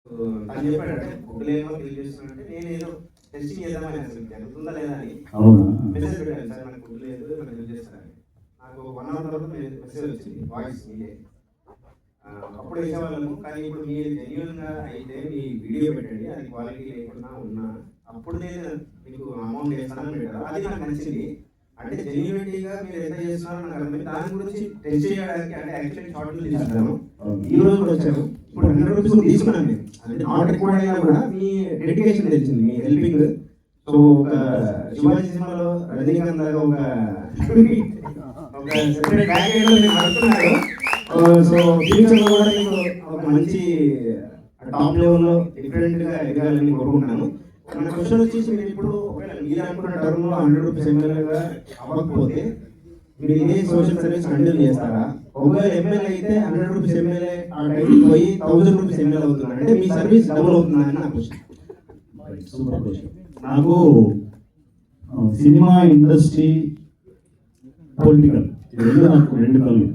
తను చెప్పాడంటే ఫుడ్లేమో ఫీల్ చేస్తున్నాడంటే నేనేదో టెస్టింగ్ చేద్దామని అసలు జరుగుతుందా లేదా అని మెసేజ్ పెట్టాను, సార్ నాకు ఫుడ్ లేదు నాకు హెల్ప్ చేస్తారని. నాకు 1 అవర్ తర్వాత మెసేజ్ వచ్చింది, వాయిస్ మీదే. అప్పుడు వేసేవాళ్ళము, కానీ ఇప్పుడు మీరు జెన్యున్గా అయితే మీ వీడియో పెట్టండి, అది క్వాలిటీ లేకుండా ఉన్నా అప్పుడు నేను మీకు అమౌంట్ వేస్తానని పెట్టారు. అది నాకు నచ్చింది. అంటే జెన్యునిటీగా మీరు ఎంత చేస్తున్నారో నాకు అర్థమైంది. దాని గురించి టెస్ట్ చేయడానికి అంటే యాక్చువల్లీ షార్ట్ ఫిల్మ్ తీసుకున్నాను, ఈ రోజు కూడా వచ్చాను. ఇప్పుడు 100 రూపీస్ తీసుకున్నాను నేను, అంటే నాట్ రికార్డ్ అయినా కూడా మీ డెడికేషన్ తెలిసింది, మీ హెల్పింగ్. సో ఒక శివాజీ సినిమాలో రజనీకాంత్ లాగా ఒక సెపరేట్ ప్యాకేజ్ నడుపుతున్నారు. సో ఫ్యూచర్లో కూడా మీకు ఒక మంచి టాప్ లెవెల్లో డిఫరెంట్గా ఎదగాలని కోరుకుంటున్నాను. మన క్వశ్చన్ వచ్చేసి, మీరు ఇప్పుడు మీరు అనుకున్న టర్మ్లో 100 రూపీస్ ఎమ్మెల్యేగా అవ్వకపోతే మీరు ఇదే సోషల్ సర్వీస్ హ్యాండిల్ చేస్తారా? ఒకవేళ ఎమ్మెల్యే అయితే 100 రూపీస్ ఎమ్మెల్యే ఆ టైంకి పోయి 1000 రూపీస్ ఎమ్మెల్యే అవుతుంది అంటే మీ సర్వీస్ డబుల్ అవుతుందని నా క్వశ్చన్. Super question. నాకు సినిమా ఇండస్ట్రీ, పొలిటికల్ నాకు 2 కళ్ళు.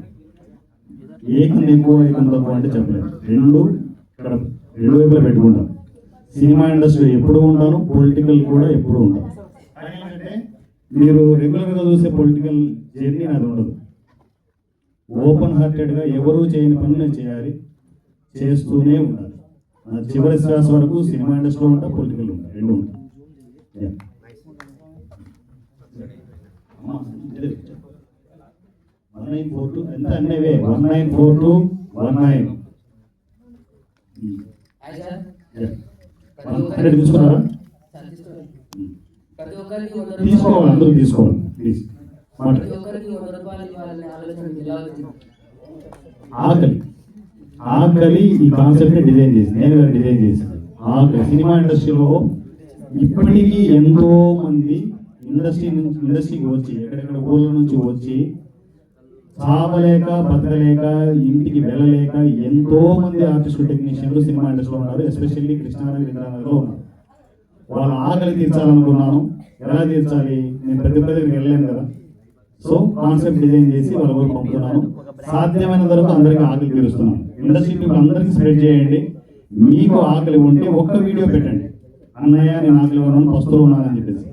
ఏకం ఎక్కువ ఏకం తక్కువ అంటే చెప్పలేదు. ఇక్కడ 2 వైపులా పెట్టుకుంటాను. సినిమా ఇండస్ట్రీ ఎప్పుడు ఉంటాను, పొలిటికల్ కూడా ఎప్పుడు ఉంటాను. కానీ ఏంటంటే మీరు రెగ్యులర్గా చూసే పొలిటికల్ జర్నీ నాది ఉండదు. ఓపెన్ హార్టెడ్గా ఎవరు చేయని పని నేను చేయాలి, చేస్తూనే ఉండాలి. నా చివరి శ్వాస వరకు సినిమా ఇండస్ట్రీలో ఉంటా, పొలిటికల్ ఉంటా, 2 ఉంటాయి. 1942 ఎంత అన్నవే 194219 తీసుకున్నారా? తీసుకోవాలి, అందరూ తీసుకోవాలి ప్లీజ్. ఆకలి ఈ కాన్సెప్ట్ డిజైన్ చేసి నేను డిజైన్ చేశాను. ఆకలి సినిమా ఇండస్ట్రీలో ఇప్పటికీ ఎంతో మంది ఇండస్ట్రీకి వచ్చి ఎక్కడెక్కడ ఊళ్ళ నుంచి వచ్చి చావలేక బతకలేక ఇంటికి వెళ్ళలేక ఎంతో మంది ఆర్టిస్టులు, టెక్నీషియన్లు సినిమా ఇండస్ట్రీలో ఉన్నారు. ఎస్పెషల్లీ కృష్ణానగర్, ఇంద్రానగర్లో ఉన్నారు. వాళ్ళ ఆకలి తీర్చాలనుకున్నాను. ఎలా తీర్చాలి, నేను ప్రతి దగ్గరికి వెళ్ళలేను కదా. సో కాన్సెప్ట్ డిజైన్ చేసి వాళ్ళ ఊరు పంపుతున్నాను. సాధ్యమైన వరకు అందరికీ ఆకలి తీరుస్తున్నాను. ఇండస్ట్రీ మీకు అందరికీ స్ప్రెడ్ చేయండి. మీకు ఆకలి ఉంటే ఒక్క వీడియో పెట్టండి, అన్నయ్య నేను ఆకలి ఉన్నాను, పస్తులు ఉన్నానని చెప్పేసి.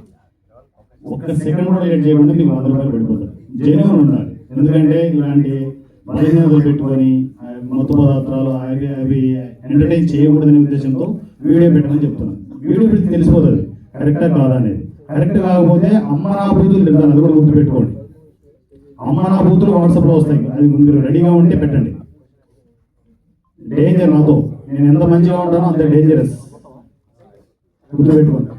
ఒక్క సెకండ్ కూడా లేట్ చేయకుండా మీకు 100 రూపాయలు పెట్టుకుంటారు. జెన్యూన్ ఉండాలి. ఎందుకంటే ఇలాంటి బలహీనతలు పెట్టుకొని మత్తు పదార్థాలు అవి ఎంటర్టైన్ చేయకూడదనే ఉద్దేశంతో వీడియో పెట్టమని చెప్తున్నాను. వీడియో పెడితే తెలిసిపోతుంది కరెక్టా కాదా అనేది. కరెక్ట్ కాకపోతే అమ్మ నా బూతులు తింటాను, అది కూడా గుర్తుపెట్టుకోండి. అమ్మ నా బూతులు వాట్సాప్లో వస్తాయి, అది మీరు రెడీగా ఉంటే పెట్టండి. డేంజర్ నాతో, నేను ఎంత మంచిగా ఉంటానో అంత డేంజరస్, గుర్తుపెట్టుకోండి.